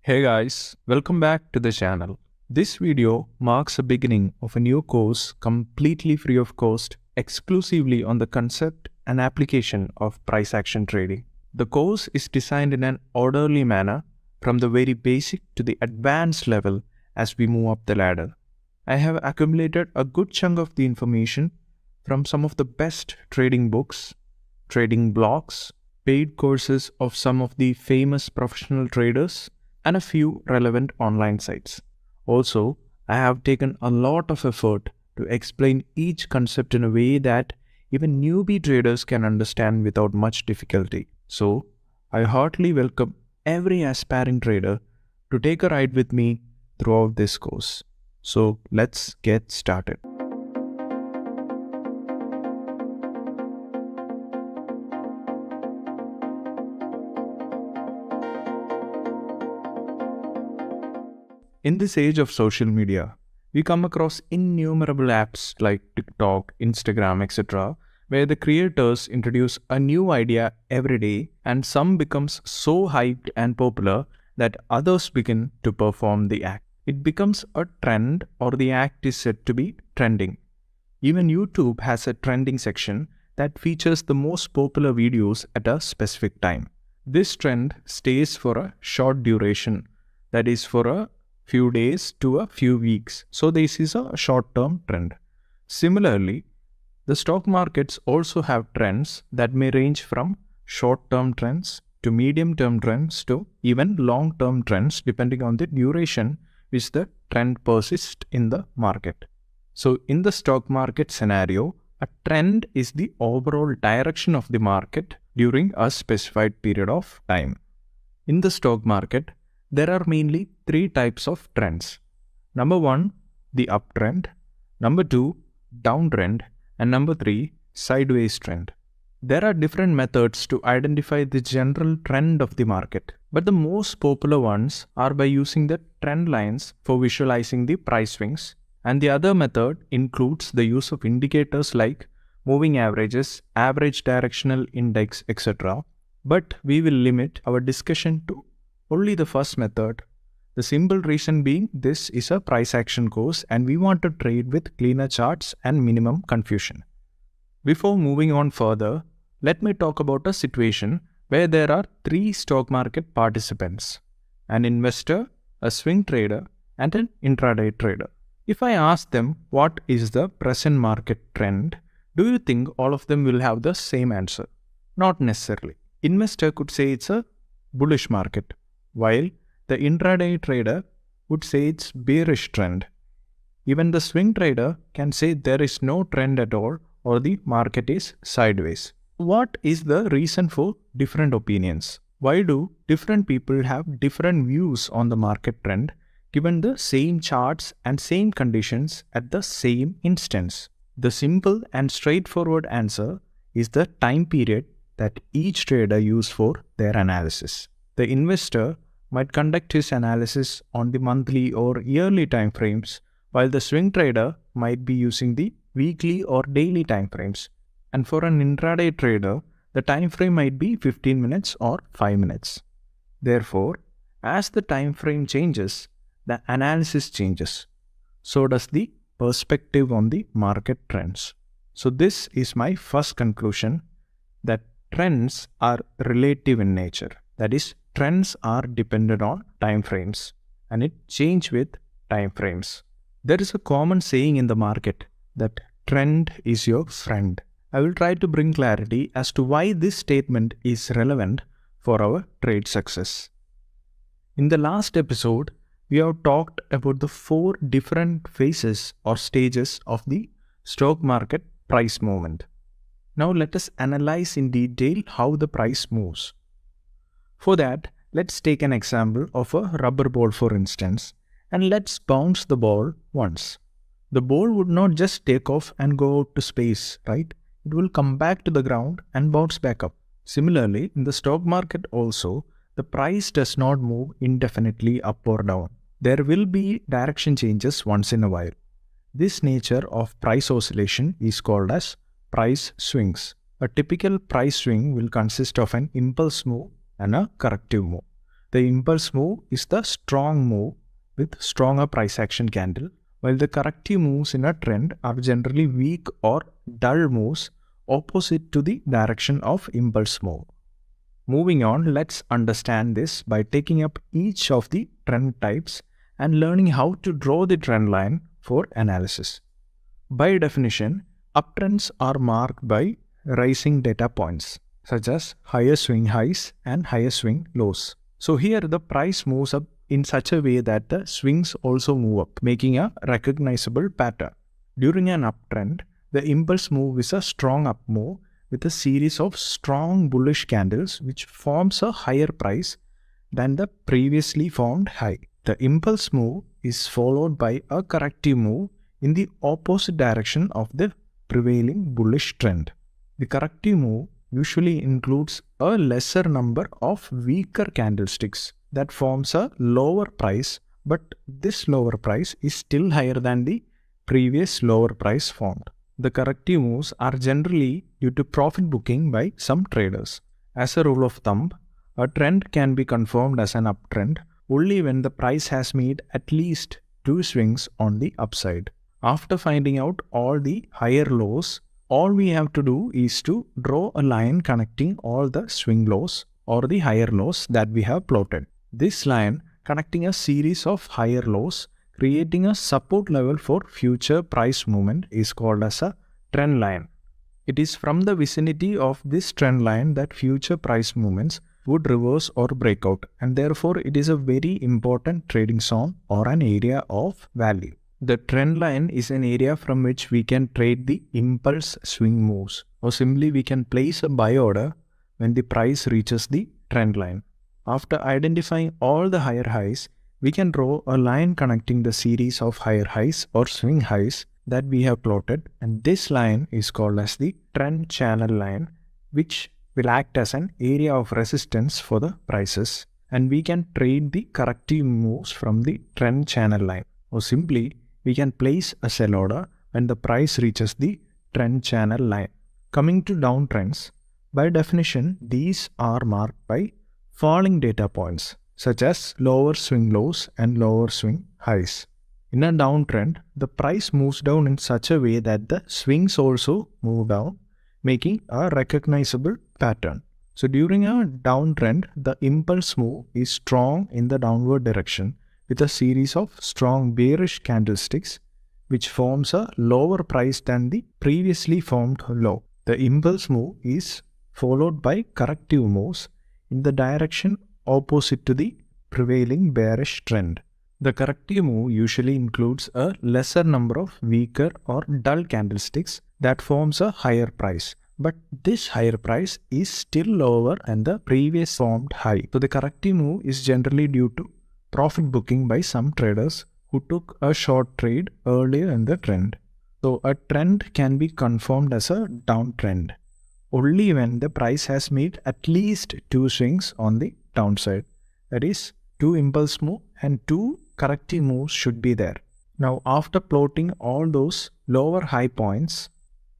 Hey guys, welcome back to the channel. This video marks the beginning of a new course completely free of cost, exclusively on the concept and application of price action trading. The course is designed in an orderly manner from the very basic to the advanced level as we move up the ladder. I have accumulated a good chunk of the information from some of the best trading books, trading blogs, paid courses of some of the famous professional traders, and a few relevant online sites. Also, I have taken a lot of effort to explain each concept in a way that even newbie traders can understand without much difficulty. So, I heartily welcome every aspiring trader to take a ride with me throughout this course. So, let's get started. In this age of social media, we come across innumerable apps like TikTok, Instagram, etc., where the creators introduce a new idea every day and some becomes so hyped and popular that others begin to perform the act. It becomes a trend, or the act is said to be trending. Even YouTube has a trending section that features the most popular videos at a specific time. This trend stays for a short duration, that is for a few days to a few weeks. So this is a short-term trend. Similarly, the stock markets also have trends that may range from short-term trends to medium-term trends to even long-term trends depending on the duration which the trend persists in the market. So in the stock market scenario, a trend is the overall direction of the market during a specified period of time. In the stock market, there are mainly three types of trends. Number 1, the uptrend. Number 2, downtrend. And number 3, sideways trend. There are different methods to identify the general trend of the market, but the most popular ones are by using the trend lines for visualizing the price swings, and the other method includes the use of indicators like moving averages, average directional index, etc. But we will limit our discussion to only the first method. The simple reason being this is a price action course and we want to trade with cleaner charts and minimum confusion. Before moving on further, let me talk about a situation where there are three stock market participants: an investor, a swing trader, and an intraday trader. If I ask them what is the present market trend, do you think all of them will have the same answer? Not necessarily. Investor could say it's a bullish market, while the intraday trader would say it's bearish trend. Even the swing trader can say there is no trend at all or the market is sideways. What is the reason for different opinions? Why do different people have different views on the market trend given the same charts and same conditions at the same instance? The simple and straightforward answer is the time period that each trader used for their analysis. The investor might conduct his analysis on the monthly or yearly time frames, while the swing trader might be using the weekly or daily time frames. And for an intraday trader, the time frame might be 15 minutes or 5 minutes. Therefore, as the time frame changes, the analysis changes. So does the perspective on the market trends. So this is my first conclusion, that trends are relative in nature. That is, trends are dependent on time frames and it changes with time frames. There is a common saying in the market that trend is your friend. I will try to bring clarity as to why this statement is relevant for our trade success. In the last episode, we have talked about the 4 different phases or stages of the stock market price movement. Now let us analyze in detail how the price moves. For that, let's take an example of a rubber ball, for instance, and let's bounce the ball once. The ball would not just take off and go out to space, right? It will come back to the ground and bounce back up. Similarly, in the stock market also, the price does not move indefinitely up or down. There will be direction changes once in a while. This nature of price oscillation is called as price swings. A typical price swing will consist of an impulse move and a corrective move. The impulse move is the strong move with stronger price action candle, while the corrective moves in a trend are generally weak or dull moves opposite to the direction of impulse move. Moving on, let's understand this by taking up each of the trend types and learning how to draw the trend line for analysis. By definition, uptrends are marked by rising data points, such as higher swing highs and higher swing lows. So here the price moves up in such a way that the swings also move up, making a recognizable pattern. During an uptrend, the impulse move is a strong up move with a series of strong bullish candles which forms a higher price than the previously formed high. The impulse move is followed by a corrective move in the opposite direction of the prevailing bullish trend. The corrective move usually includes a lesser number of weaker candlesticks that forms a lower price, but this lower price is still higher than the previous lower price formed. The corrective moves are generally due to profit booking by some traders. As a rule of thumb, a trend can be confirmed as an uptrend only when the price has made at least 2 swings on the upside. After finding out all the higher lows, all we have to do is to draw a line connecting all the swing lows or the higher lows that we have plotted. This line connecting a series of higher lows, creating a support level for future price movement, is called as a trend line. It is from the vicinity of this trend line that future price movements would reverse or break out, and therefore it is a very important trading zone or an area of value. The trend line is an area from which we can trade the impulse swing moves, or simply we can place a buy order when the price reaches the trend line. After identifying all the higher highs, we can draw a line connecting the series of higher highs or swing highs that we have plotted, and this line is called as the trend channel line, which will act as an area of resistance for the prices, and we can trade the corrective moves from the trend channel line, or simply we can place a sell order when the price reaches the trend channel line. Coming to downtrends, by definition these are marked by falling data points such as lower swing lows and lower swing highs. In a downtrend, the price moves down in such a way that the swings also move down, making a recognizable pattern. So during a downtrend, the impulse move is strong in the downward direction with a series of strong bearish candlesticks which forms a lower price than the previously formed low. The impulse move is followed by corrective moves in the direction opposite to the prevailing bearish trend. The corrective move usually includes a lesser number of weaker or dull candlesticks that forms a higher price, but this higher price is still lower than the previous formed high. So the corrective move is generally due to profit booking by some traders who took a short trade earlier in the trend. So a trend can be confirmed as a downtrend only when the price has made at least 2 swings on the downside. That is, 2 impulse moves and 2 corrective moves should be there. Now after plotting all those lower high points,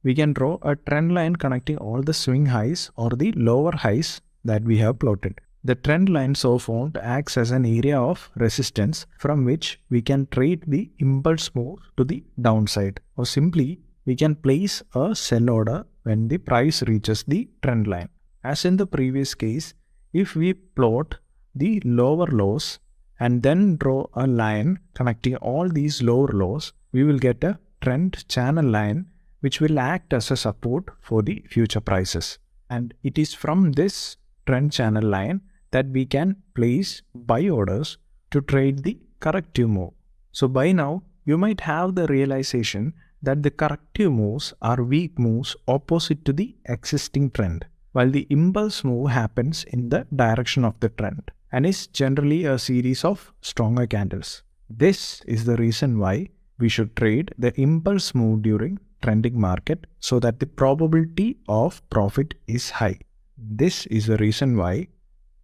we can draw a trend line connecting all the swing highs or the lower highs that we have plotted. The trend line so formed acts as an area of resistance from which we can trade the impulse move to the downside, or simply we can place a sell order when the price reaches the trend line. As in the previous case, if we plot the lower lows and then draw a line connecting all these lower lows, we will get a trend channel line which will act as a support for the future prices. And it is from this trend channel line that we can place buy orders to trade the corrective move. So by now, you might have the realization that the corrective moves are weak moves opposite to the existing trend, while the impulse move happens in the direction of the trend and is generally a series of stronger candles. This is the reason why we should trade the impulse move during trending market so that the probability of profit is high. This is the reason why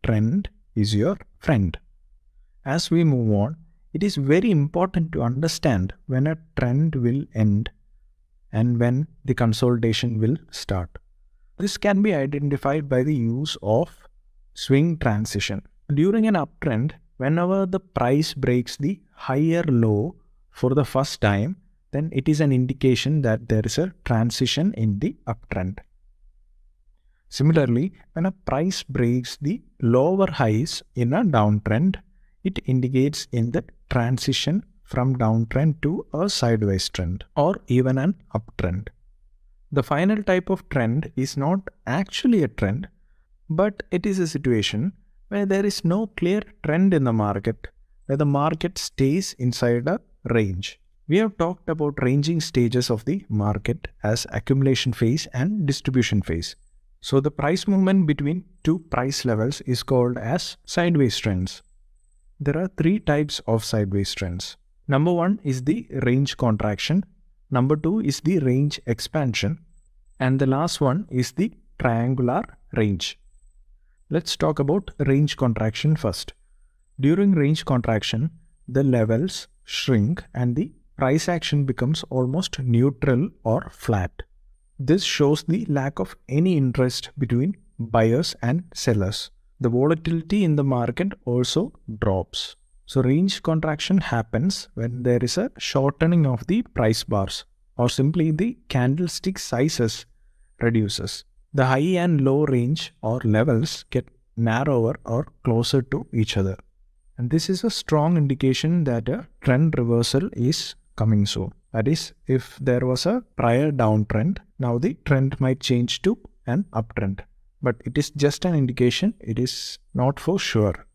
trend is your friend. As we move on, it is very important to understand when a trend will end and when the consolidation will start. This can be identified by the use of swing transition. During an uptrend, whenever the price breaks the higher low for the first time, then it is an indication that there is a transition in the uptrend. Similarly, when a price breaks the lower highs in a downtrend, it indicates in the transition from downtrend to a sideways trend or even an uptrend. The final type of trend is not actually a trend, but it is a situation where there is no clear trend in the market, where the market stays inside a range. We have talked about ranging stages of the market as accumulation phase and distribution phase. So the price movement between two price levels is called as sideways trends. There are three types of sideways trends. Number one is the range contraction. Number two is the range expansion. And the last one is the triangular range. Let's talk about range contraction first. During range contraction, the levels shrink and the price action becomes almost neutral or flat. This shows the lack of any interest between buyers and sellers. The volatility in the market also drops. So range contraction happens when there is a shortening of the price bars, or simply the candlestick sizes reduces. The high and low range or levels get narrower or closer to each other. And this is a strong indication that a trend reversal is coming soon. That is, if there was a prior downtrend, now the trend might change to an uptrend. But it is just an indication, it is not for sure.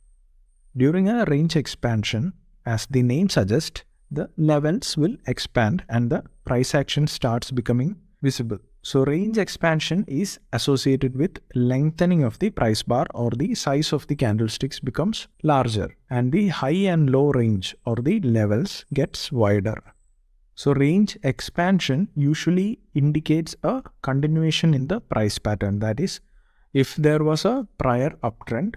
During a range expansion, as the name suggests, the levels will expand and the price action starts becoming visible. So range expansion is associated with lengthening of the price bar, or the size of the candlesticks becomes larger, and the high and low range or the levels gets wider. So range expansion usually indicates a continuation in the price pattern. That is, if there was a prior uptrend,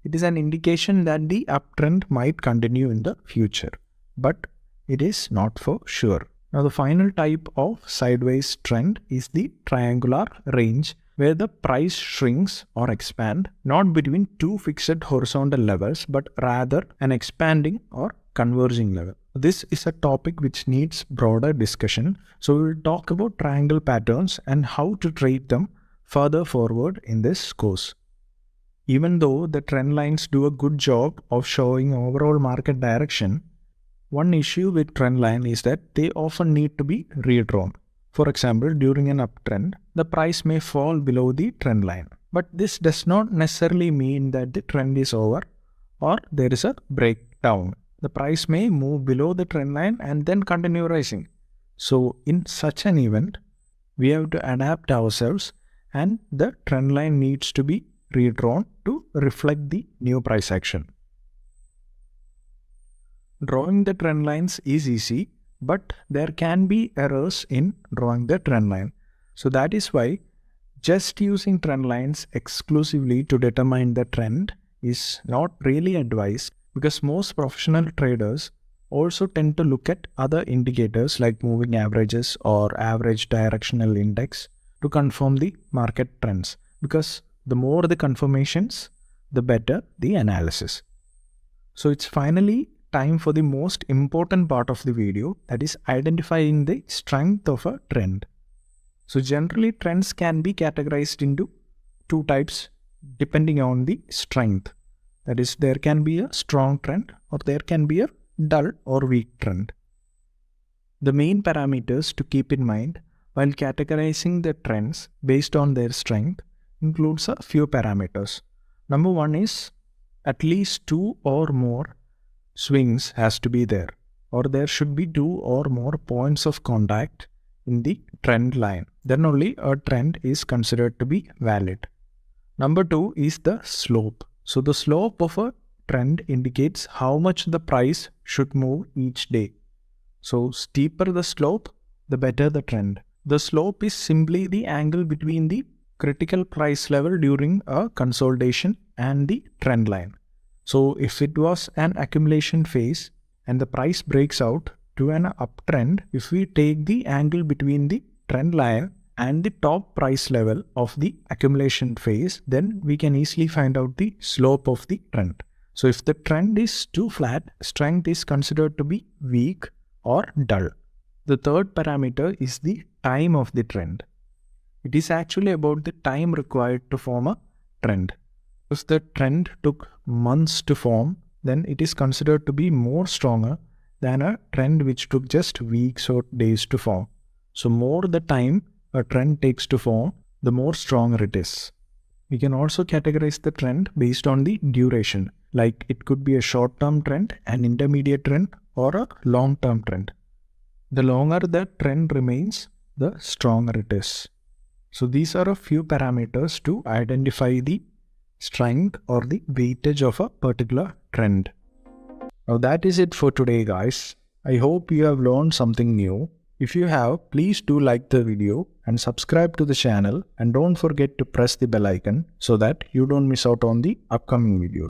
it is an indication that the uptrend might continue in the future, but it is not for sure. Now the final type of sideways trend is the triangular range, where the price shrinks or expands not between two fixed horizontal levels, but rather an expanding or converging level. This is a topic which needs broader discussion, so we will talk about triangle patterns and how to treat them further forward in this course. Even though the trend lines do a good job of showing overall market direction, one issue with trend line is that they often need to be redrawn. For example, during an uptrend, the price may fall below the trend line. But this does not necessarily mean that the trend is over or there is a breakdown. The price may move below the trend line and then continue rising. So in such an event, we have to adapt ourselves and the trend line needs to be redrawn to reflect the new price action. Drawing the trend lines is easy, but there can be errors in drawing the trend line. So that is why just using trend lines exclusively to determine the trend is not really advised, because most professional traders also tend to look at other indicators like moving averages or average directional index to confirm the market trends, because the more the confirmations, the better the analysis. So it's finally time for the most important part of the video, that is identifying the strength of a trend. So generally trends can be categorized into two types depending on the strength. That is, there can be a strong trend or there can be a dull or weak trend. The main parameters to keep in mind while categorizing the trends based on their strength includes a few parameters. Number one is at least two or more swings has to be there, or there should be two or more points of contact in the trend line. Then only a trend is considered to be valid. Number two is the slope. So the slope of a trend indicates how much the price should move each day. So steeper the slope, the better the trend. The slope is simply the angle between the critical price level during a consolidation and the trend line. So if it was an accumulation phase and the price breaks out to an uptrend, if we take the angle between the trend line and the top price level of the accumulation phase, then we can easily find out the slope of the trend. So if the trend is too flat, strength is considered to be weak or dull. The third parameter is the time of the trend. It is actually about the time required to form a trend. If the trend took months to form, then it is considered to be more stronger than a trend which took just weeks or days to form. So more the time a trend takes to form, the more stronger it is. We can also categorize the trend based on the duration, like it could be a short-term trend, an intermediate trend, or a long-term trend. The longer the trend remains, the stronger it is. So these are a few parameters to identify the strength or the weightage of a particular trend. Now that is it for today, guys. I hope you have learned something new. If you have, please do like the video and subscribe to the channel, and don't forget to press the bell icon so that you don't miss out on the upcoming videos.